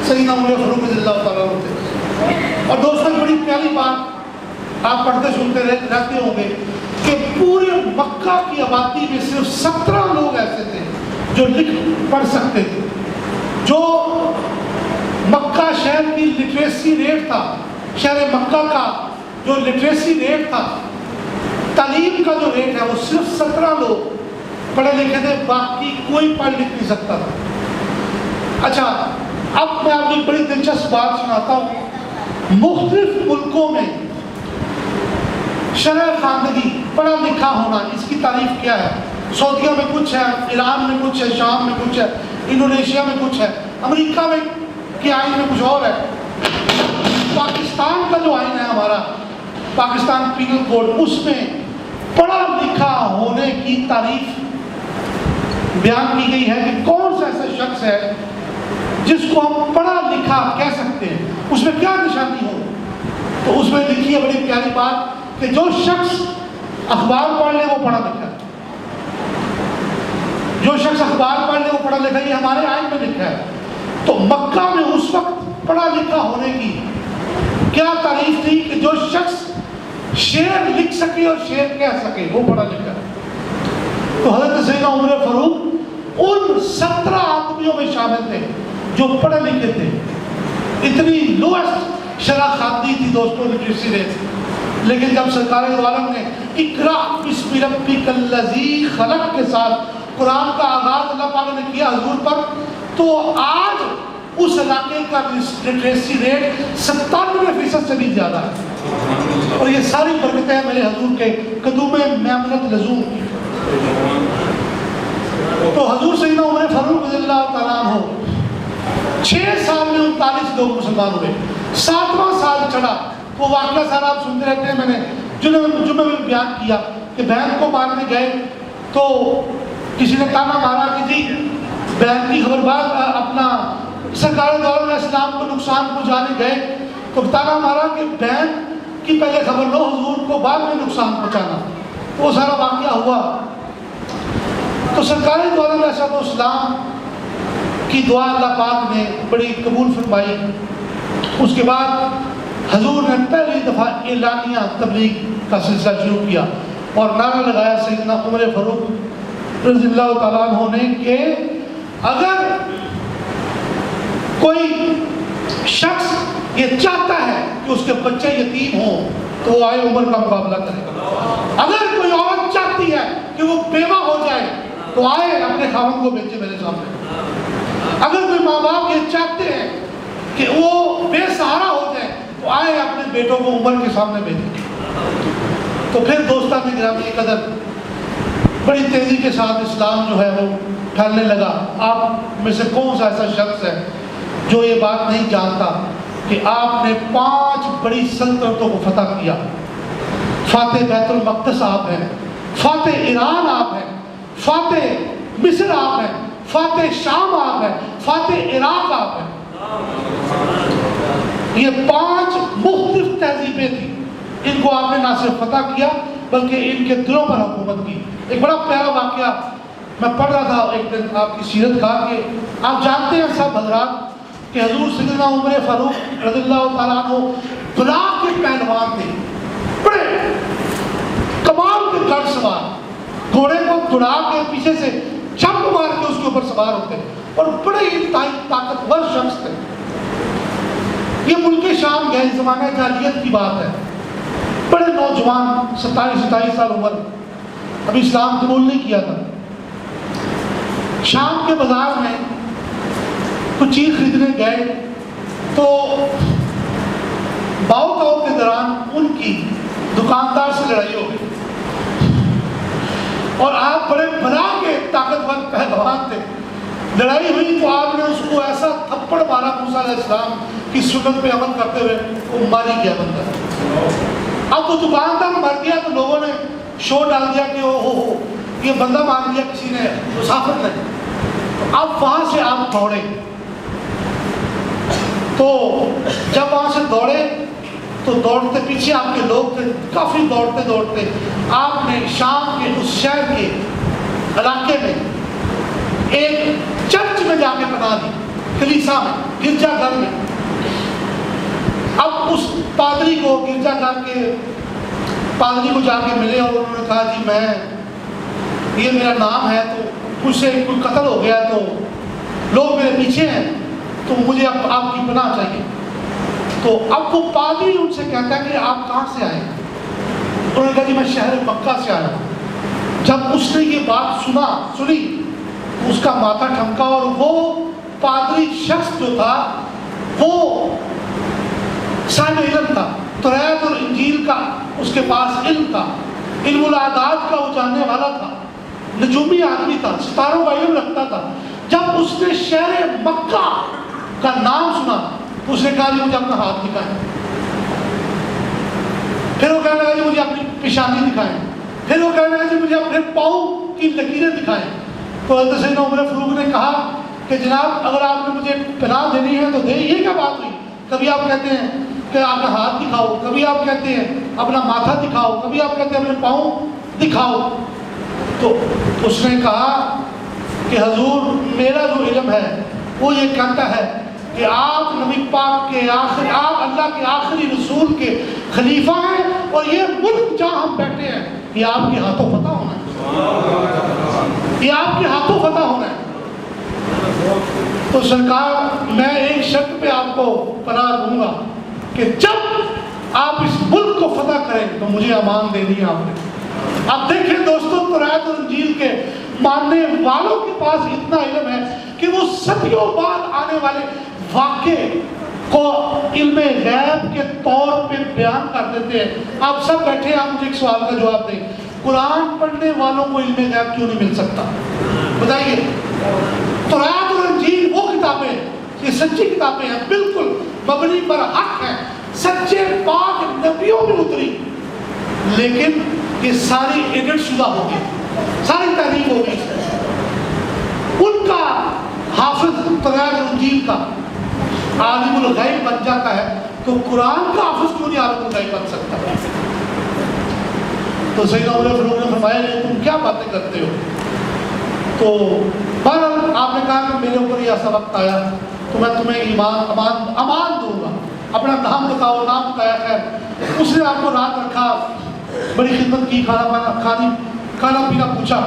سیدنا عمر فاروق رضی اللہ تعالیٰ عنہ تھے. اور دوستوں بڑی پیاری بات آپ پڑھتے سنتے رہتے ہوں گے کہ پورے مکہ کی آبادی میں صرف 17 لوگ ایسے تھے جو لکھ پڑھ سکتے تھے. جو مکہ شہر کی لٹریسی ریٹ تھا، شہر مکہ کا جو لٹریسی ریٹ تھا، تعلیم کا جو ریٹ ہے، وہ صرف 17 لوگ پڑھے لکھے تھے، باقی کوئی پڑھ لکھ نہیں سکتا تھا. اچھا، اب میں آپ کو ایک بڑی دلچسپ بات سناتا ہوں. مختلف ملکوں میں شرح خواندگی، پڑھا لکھا ہونا، اس کی تعریف کیا ہے؟ سعودیہ میں کچھ ہے، ایران میں کچھ ہے، شام میں کچھ ہے، انڈونیشیا میں کچھ ہے، امریکہ میں کے آئین میں کچھ اور ہے. پاکستان کا جو آئین ہے ہمارا، پاکستان پینل کوڈ، اس میں پڑھا لکھا ہونے کی تعریف بیان کی گئی ہے کہ کون سا ایسا شخص ہے جس کو ہم پڑھا لکھا کہہ سکتے ہیں، اس میں کیا نشانی ہو. تو اس میں لکھی ہے بڑی پیاری بات کہ جو شخص اخبار پڑھ لے وہ پڑھا لکھا ہے. جو شخص اخبار پڑھ لے وہ پڑھا لکھا ہے، یہ ہمارے آئین میں لکھا ہے. تو مکہ میں اس وقت پڑھا لکھا ہونے کی کیا تعریف تھی کہ جو شخص شعر لکھ سکے اور شعر کہہ سکے وہ پڑھا لکھا ہے. تو حضرت سیدنا عمر فاروق ان 17 آدمیوں میں شامل تھے جو پڑھے لکھے تھے. اتنی لوسٹ شرح خواندگی تھی دوستوں لٹریسی ریٹ. لیکن جب سرکار دو عالم نے اقرا بسم ربک الذی خلق کے ساتھ قرآن کا آغاز اللہ پاک نے کیا حضور پر، تو آج اس علاقے کا لٹریسی ریٹ 97% سے بھی زیادہ ہے. اور یہ ساری برکتیں ہیں میرے حضور کے قدوم میمنت لزوم کی. تو حضور سیدنا عمر فاروق رضی اللہ تعالیٰ عنہ 6 سال میں 39 لوگ مسلمان ہوئے. 7واں سال چڑھا. وہ واقعہ سارا آپ سنتے رہتے ہیں. میں نے جمعہ میں بیان کیا کہ بہن کو مارنے گئے تو کسی نے تانا مارا کہ جی بہن کی خبر بات اپنا سرکار دو عالم علیہ السلام کو نقصان پہنچانے گئے تو تانا مارا کہ بہن کی پہلے خبر لو، حضور کو بعد میں نقصان پہنچانا. وہ سارا واقعہ ہوا. تو سرکار دو عالم علیہ السلام کی دعا اللہ پاک نے بڑی قبول فرمائی. اس کے بعد حضور نے پہلی دفعہ اعلانیہ تبلیغ کا سلسلہ شروع کیا اور نعرہ لگایا سیدنا عمر فاروق رضی اللہ تعالیٰ عنہ نے کہ اگر کوئی شخص یہ چاہتا ہے کہ اس کے بچے یتیم ہوں تو وہ آئے عمر کا مقابلہ کرے. اگر کوئی عورت چاہتی ہے کہ وہ بیوہ ہو جائے تو آئے اپنے خاوند کو بھیجے میرے سامنے. اگر کوئی ماں باپ یہ چاہتے ہیں کہ وہ بے سہارا ہو جائے تو آئے اپنے بیٹوں کو عمر کے سامنے بھیجے. تو پھر دوستان گرامی قدر بڑی تیزی کے ساتھ اسلام جو ہے وہ پھیلنے لگا. آپ میں سے کون سا ایسا شخص ہے جو یہ بات نہیں جانتا کہ آپ نے 5 بڑی سلطنتوں کو فتح کیا. فاتح بیت المقدس آپ ہیں، فاتح ایران آپ ہیں، فاتح مصر آپ ہیں، فاتح شام آپ ہیں، فاتح عراق آپ ہیں. یہ 5 مختلف تہذیبیں تھیں. ان کو آپ نے نہ صرف فتح کیا بلکہ ان کے دلوں پر حکومت کی. ایک بڑا پیارا واقعہ میں پڑھ رہا تھا ایک دن آپ کی سیرت کا کہ آپ جانتے ہیں سب حضرات کہ حضور سیدنا عمر فاروق رضی اللہ تعالیٰ عنہ براق کے پہلوان تھے. بڑے کمال کے گھڑ سوار، گھوڑے کو دوڑا کے پیچھے سے چمپ مار کے اس کے اوپر سوار ہوتے اور بڑے انتہائی طاقتور شخص تھے. یہ ملک شام گئے، زمانہ جاہلیت کی بات ہے. بڑے نوجوان 27 سال عمر، ابھی اسلام قبول نہیں کیا تھا. شام کے بازار میں کچھ چیز خریدنے گئے تو باؤ تاؤ کے دوران ان کی دکاندار سے لڑائی ہو گئی. اور آپ بڑے بنا کے طاقتور پہلوان تھے. لڑائی ہوئی تو آپ نے اس کو ایسا تھپڑ مارا موسیٰ علیہ السلام کی سنت پہ عمل کرتے ہوئے وہ ماری گیا بندہ. اب وہ دکاندار مر گیا تو لوگوں نے شور ڈال دیا کہ او یہ بندہ مار دیا کسی نے، مسافر نے. اب وہاں سے آپ دوڑے. تو جب وہاں سے دوڑے تو دوڑتے پیچھے آپ کے لوگ تھے. کافی دوڑتے دوڑتے آپ نے شام کے اس شہر کے علاقے میں ایک چرچ میں جا کے پناہ دی. کلیسا میں، گرجا گھر میں. اب اس پادری کو گرجا گھر کے پادری کو جا کے ملے اور انہوں نے کہا جی میں یہ میرا نام ہے، تو مجھ سے کوئی قتل ہو گیا تو لوگ میرے پیچھے ہیں، تو مجھے اب آپ کی پناہ چاہیے. تو اب وہ پادری ان سے کہتا ہے کہ آپ کہاں سے آئے؟ انہوں نے کہا جی میں شہر مکہ سے آیا ہوں. جب اس نے یہ بات سنی اس کا ماتھا ٹھمکا، اور وہ پادری شخص جو تھا وہ صاحب علم تھا، توریت اور انجیل کا اس کے پاس علم تھا، علم الاعداد کا وہ جاننے والا تھا، نجومی آدمی تھا، ستاروں کا علم رکھتا تھا. جب اس نے شہر مکہ کا نام سنا اس نے کہا جی مجھے اپنا ہاتھ دکھائیں. پھر وہ کہنے لگا جی مجھے اپنی پیشانی دکھائیں. پھر وہ کہنے لگا جی مجھے اپنے پاؤں کی لکیریں دکھائیں. تو حضرت سیدنا عمر فاروق نے کہا کہ جناب اگر آپ نے مجھے پناہ دینی ہے تو دے. یہ کیا بات ہوئی؟ کبھی آپ کہتے ہیں کہ آپ کا ہاتھ دکھاؤ، کبھی آپ کہتے ہیں اپنا ماتھا دکھاؤ، کبھی آپ کہتے ہیں اپنے پاؤں دکھاؤ. تو اس نے کہا کہ حضور میرا جو علم ہے وہ یہ کہتا ہے کہ آپ نبی پاک کے آپ اللہ کے آخری رسول کے خلیفہ ہیں، اور یہ ملک جہاں ہم بیٹھے ہیں یہ آپ کے ہاتھوں فتح ہونا ہے، یہ آپ کے ہاتھوں فتح ہونا ہے. تو سرکار میں ایک شرط پہ آپ کو پناہ دوں گا کہ جب آپ اس ملک کو فتح کریں تو مجھے امان دینی ہے آپ نے. اب دیکھیں دوستوں، توریت اور انجیل کے ماننے والوں کے پاس اتنا علم ہے کہ وہ صدیوں بعد آنے والے واقعے کو علم غیب کے طور پہ بیان کر دیتے ہیں. آپ سب بیٹھے ہیں، آپ مجھے ایک سوال کا جواب دیں. قرآن پڑھنے والوں کو علم غیب کیوں نہیں مل سکتا؟ بتائیے. توریت اور انجیل وہ کتابیں، یہ سچی کتابیں ہیں، بالکل مبنی پر حق ہیں، سچے پاک نبیوں میں اتری، لیکن یہ ساری ایڈٹ شدہ ہو گئی، ساری تحریف ہو گئی. ان کا حافظ توریت اور انجیل کا عالم الغیب بن جاتا ہے تو قرآن کا حافظ کیوں نہیں عالم الغیب بن سکتا؟ تو سیدنا عمر فاروق نے فرمایا تم کیا باتیں کرتے ہو؟ تو بہرحال آپ نے کہا کہ میرے اوپر یہ ایسا وقت آیا تو میں تمہیں امان دوں گا. اپنا نام بتاؤ. نام بتایا. خیر اس نے آپ کو رات رکھا، بڑی خدمت کی، کھانا پینا پوچھا.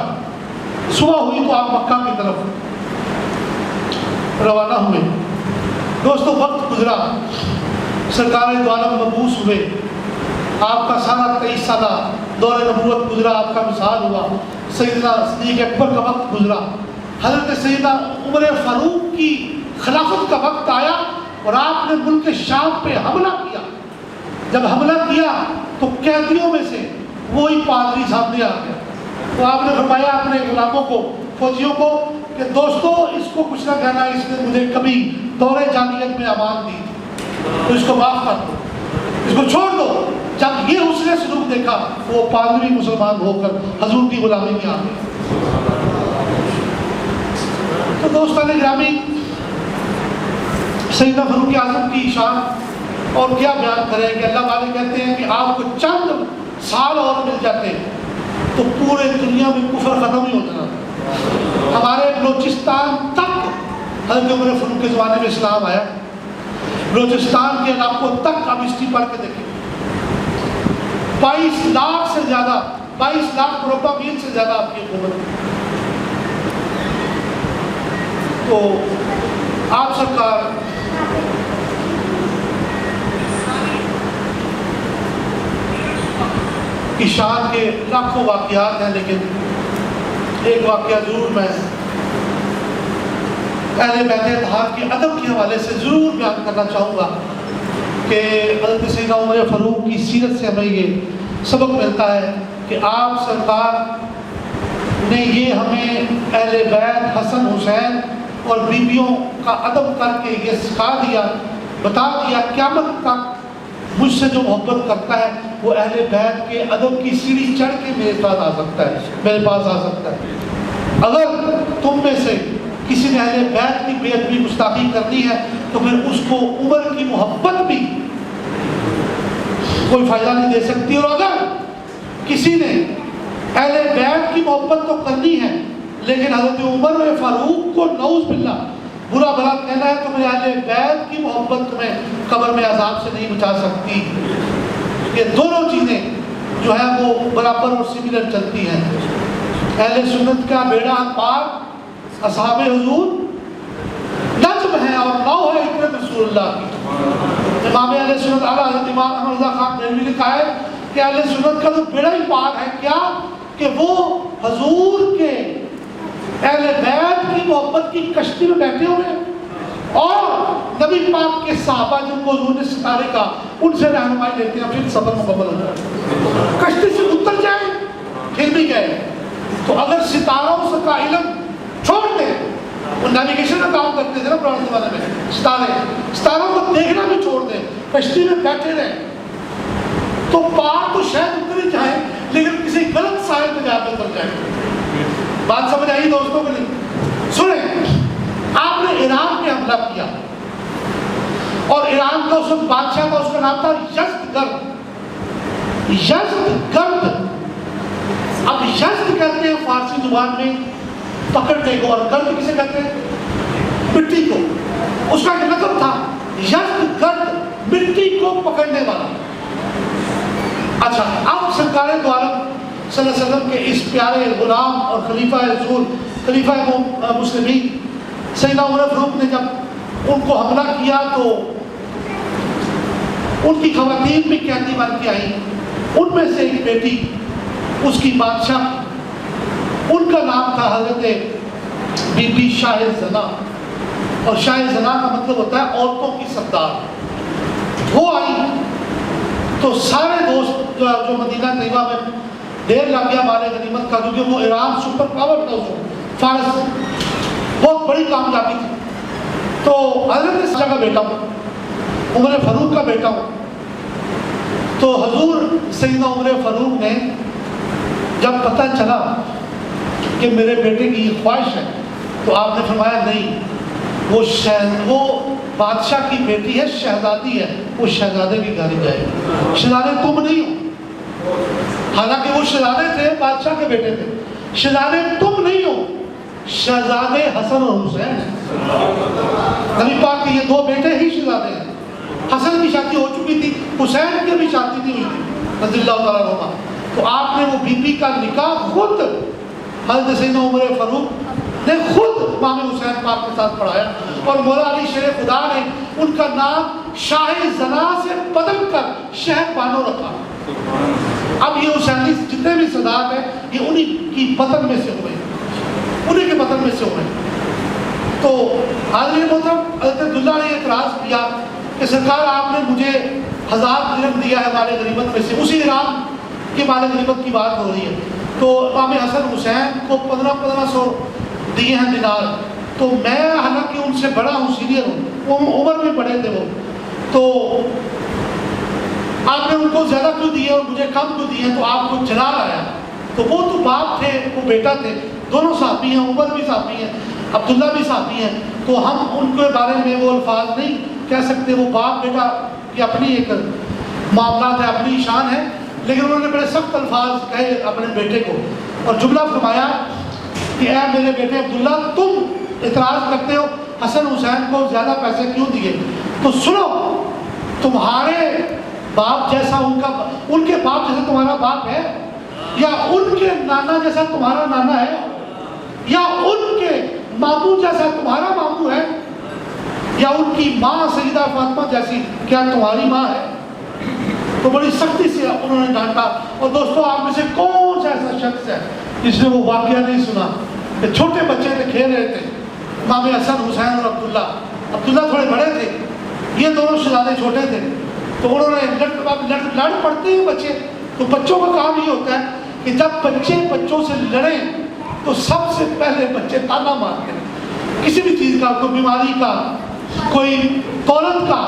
صبح ہوئی تو آپ مکہ کی طرف روانہ ہوئے. دوستو وقت گزرا، سرکار دو عالم مبعوث ہوئے، آپ کا سارا 23 سالہ دور نبوت گزرا، آپ کا وصال ہوا. سیدنا صدیق اکبر کا وقت گزرا، حضرت سیدنا عمر فاروق کی خلافت کا وقت آیا اور آپ نے ملک شام پہ حملہ کیا. جب حملہ کیا تو قیدیوں میں سے وہی پادری سامنے آ گیا. تو آپ نے فرمایا اپنے غلاموں کو، فوجیوں کو کہ دوستو اس کو کچھ نہ کہنا، اس نے مجھے کبھی دور جاہلیت میں امان دی تو اس کو معاف کر دو، اس کو چھوڑ دو. جب یہ حسن سلوک دیکھا وہ پادری مسلمان ہو کر حضور کی غلامی میں آ گئے. تو دوستان گرامی، سیدنا فاروق اعظم کی شان اور کیا بیان کریں کہ اللہ والے کہتے ہیں کہ آپ کو چند سال اور مل جاتے ہیں تو پورے دنیا میں کفر ختم ہی ہو جانا. ہمارے بلوچستان تک حضرت عمر فاروق کے زمانے میں اسلام آیا. بلوچستان کے علاقوں تک آپ ہسٹری پڑھ کے دیکھیں، 22 لاکھ سے زیادہ، 22 لاکھ مربع میل سے زیادہ آپ کی حکومت. تو آپ سرکار کی شان کے لاکھوں واقعات ہیں، لیکن ایک واقعہ ضرور میں اہل بیت اطہار کے ادب کے حوالے سے ضرور بیان کرنا چاہوں گا کہ حضرت سیدنا عمر فاروق کی سیرت سے ہمیں یہ سبق ملتا ہے کہ آپ سرکار نے یہ ہمیں اہل بیت حسن حسین اور بیویوں کا ادب کر کے یہ سکھا دیا، بتا دیا قیامت تک مجھ سے جو محبت کرتا ہے وہ اہل بیت کے ادب کی سیڑھی چڑھ کے میرے پاس آ سکتا ہے، میرے پاس آ سکتا ہے. اگر تم میں سے کسی نے اہل بیت کی بے ادبی گستاخی کرنی ہے تو پھر اس کو عمر کی محبت بھی کوئی فائدہ نہیں دے سکتی. اور اگر کسی نے اہل بیت کی محبت تو کرنی ہے لیکن حضرت عمر فاروق کو نعوذ باللہ برا بھلا کہنا ہے تمہیں اہل بیت کی محبت تمہیں قبر میں عذاب سے نہیں بچا سکتی. یہ دونوں چیزیں جو ہیں وہ برابر اور سملر چلتی ہیں. اہل سنت کا بیڑا پار اصحاب حضور نجم ہے اور نو ہے عترت رسول اللہ کی. امام اہل سنت اعلیٰ حضرت امام احمد رضا خان دہلوی نے لکھا ہے کہ اہل سنت کا تو بیڑا ہی پار ہے. کیا کہ وہ حضور کے اہل بیت کی محبت کی کشتی میں بیٹھے ہوئے ہیں اور نبی پاک کے صحابہ جن کو حضور نے ستارے کا ان سے رہنمائی لیتے ہیں پھر سفر مکمل ہو جائے. کشتی سے اتر جائیں پھر بھی گئے. تو اگر ستاروں سے کا علم چھوڑ دیں, وہ نیویگیشن کا کام کرتے تھے نا پرانے زمانے میں, ستاروں کو دیکھنا بھی چھوڑ دیں, کشتی میں بیٹھے رہیں, تو پار تو شاید اتر ہی جائیں لیکن کسی غلط ساحل پہ جا کے اتر جائیں. بات سمجھ آئی دوستوں کو نہیں؟ سنیں, آپ نے ایران پہ حملہ کیا اور ایران کا اس وقت بادشاہ تھا, اس کا نام تھا یزدگرد. یزدگرد, اب یزد کہتے ہیں فارسی زبان میں پکڑنے کو, اور گرد کسے کہتے ہیں؟ مٹی کو. اس کا ایک لقب تھا یزدگرد, مٹی کو پکڑنے والا. اچھا, اب سرکار دو عالم صلی اللہ علیہ وسلم کے اس پیارے غلام اور خلیفہ رسول, خلیفہ مسلمین سیدنا عمر فاروق نے جب ان کو حملہ کیا تو ان کی خواتین بھی قیدی بن کے آئیں. ان میں سے ایک بیٹی اس کی بادشاہ, ان کا نام تھا حضرت بی بی شاہ زنا, اور شاہ زنا کا مطلب ہوتا ہے عورتوں کی سردار. وہ آئی تو سارے دوست جو مدینہ طیبہ میں دیر لگ گیا مال غنیمت کا, کیونکہ وہ ایران سپر پاور تھا, اس وقت فارس بہت بڑی کامیابی تھی. تو حضرت شاہ کا بیٹا ہوں, عمر فاروق کا بیٹا ہوں. تو حضور سیدنا عمر فاروق نے جب پتہ چلا کہ میرے بیٹے کی یہ خواہش ہے تو آپ نے فرمایا نہیں, وہ بادشاہ کی بیٹی ہے, شہزادی ہے, وہ شہزادے کی گھر جائے. شہزادے تم نہیں ہو, حالانکہ وہ شہزادے تھے, بادشاہ کے بیٹے تھے. شہزادے تم نہیں ہو, شہزادے حسن اور حسین. نبی پاک کے یہ دو بیٹے ہی شہزادے ہیں. حسن کی شادی ہو چکی تھی, حسین کی بھی شادی نہیں ہوئی تھی رضی اللہ تعالیٰ عنہ. تو آپ نے وہ بی بی کا نکاح خود حضرت سیدنا عمر فاروق نے خود امام حسین پاک کے ساتھ پڑھایا, اور مولا علی شیر خدا نے ان کا نام شاہ زنا سے بدل کر شہر بانو رکھا. اب یہ حسینی جتنے بھی صدات ہیں یہ انہی کی بطن میں سے ہوئے, انہی کے بطن میں سے ہوئے. تو حاضرین محترم, حضرت عبداللہ نے اعتراض کیا کہ سرکار آپ نے مجھے 1000 درہم دیا ہے مال غنیمت میں سے, اسی ایران کی مال غنیمت کی بات ہو رہی ہے. تو امام حسن حسین کو 1500 دیے ہیں دینار. تو میں حالانکہ ان سے بڑا ہوں, سینئر ہوں, عمر میں بڑے تھے وہ, تو آپ نے ان کو زیادہ کیوں دیے اور مجھے کم کیوں دیے؟ تو آپ کو جلال آیا. تو وہ تو باپ تھے, وہ بیٹا تھے, دونوں صحابی ہیں, عمر بھی صحابی ہیں, عبداللہ بھی صحابی ہیں. تو ہم ان کے بارے میں وہ الفاظ نہیں کہہ سکتے, وہ باپ بیٹا کی اپنی ایک معاملات ہے, اپنی شان ہے. لیکن انہوں نے بڑے سخت الفاظ کہے اپنے بیٹے کو, اور جملہ فرمایا کہ اے میرے بیٹے عبداللہ, تم اعتراض کرتے ہو حسن حسین کو زیادہ پیسے کیوں دیے؟ تو سنو, تمہارے باپ جیسا ان کے باپ جیسا تمہارا باپ ہے, یا ان کے نانا جیسا تمہارا نانا ہے, یا ان کے ماموں جیسا تمہارا ماموں ہے, یا ان کی ماں سیدہ فاطمہ جیسی کیا تمہاری ماں ہے؟ تو بڑی سختی سے انہوں نے ڈانٹا. اور دوستوں, آپ میں سے کون سا ایسا شخص ہے جس نے وہ واقعہ نہیں سنا کہ چھوٹے بچے تھے, کھیل رہے تھے, امام حسن حسین اور عبداللہ تھوڑے بڑے تھے, یہ دونوں شہزادے چھوٹے تھے. تو انہوں نے لڑ پڑتے ہیں بچے, تو بچوں کا کام یہ ہوتا ہے کہ جب بچے بچوں سے لڑیں تو سب سے پہلے بچے تانا مارتے ہیں, کسی بھی چیز کا, کوئی بیماری کا, کوئی دولت کا,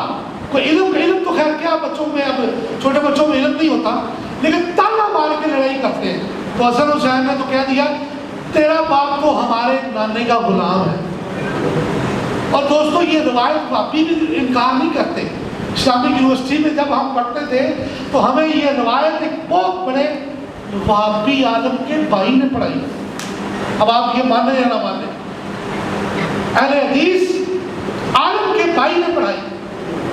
کوئی علم تو خیر کیا بچوں میں, اب چھوٹے بچوں میں علم نہیں ہوتا, لیکن تانا مار کے لڑائی کرتے ہیں. تو حسن حسین نے تو کہہ دیا تیرا باپ تو ہمارے نانے کا غلام ہے. اور دوستوں, یہ روایت واقعی بھی انکار نہیں کرتے. اسلامک یونیورسٹی میں جب ہم پڑھتے تھے تو ہمیں یہ روایت ایک بہت بڑے وہابی عالم کے بھائی نے پڑھائی. اب آپ یہ مانیں یا نہ مانیں, اہل حدیث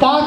5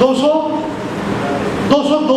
200, 202,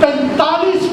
45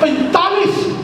45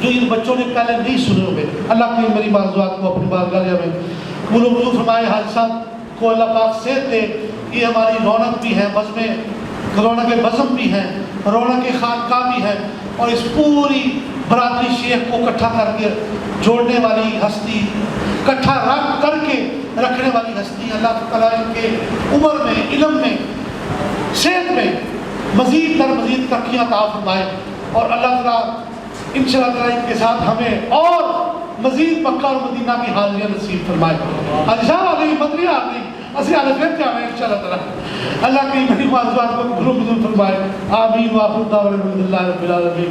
جو ان بچوں نے پہلے نہیں سنے ہوئے. اللہ کی میری معذورات کو اپنی بارگاہ میں قبول و منظور فرمائے. حاجی صاحب کو اللہ پاک صحت دے. یہ ہماری رونق بھی ہے, رونق بزم بھی ہے, رونق خانقاہ بھی ہے, اور اس پوری برادری شیخ کو اکٹھا کر کے جوڑنے والی ہستی, اکٹھا رکھ کر کے رکھنے والی ہستی. اللہ تعالیٰ ان کے عمر میں, علم میں, صحت میں مزید در مزید ترقیاں عطا فرمائے, اور اللہ تعالیٰ انشاءاللہ تعالیٰ ان کے ساتھ ہمیں اور مزید مکہ اور مدینہ کی حاضریاں نصیب فرمائے. حاجی صاحب آ گئی, مدنی آ گئی, اسی حالت میں کیا ہے انشاءاللہ تعالیٰ. اللہ کی بڑی معذورات کو قبول فرمائے. آمین. وآخر دعوانا الحمدللہ رب العالمین.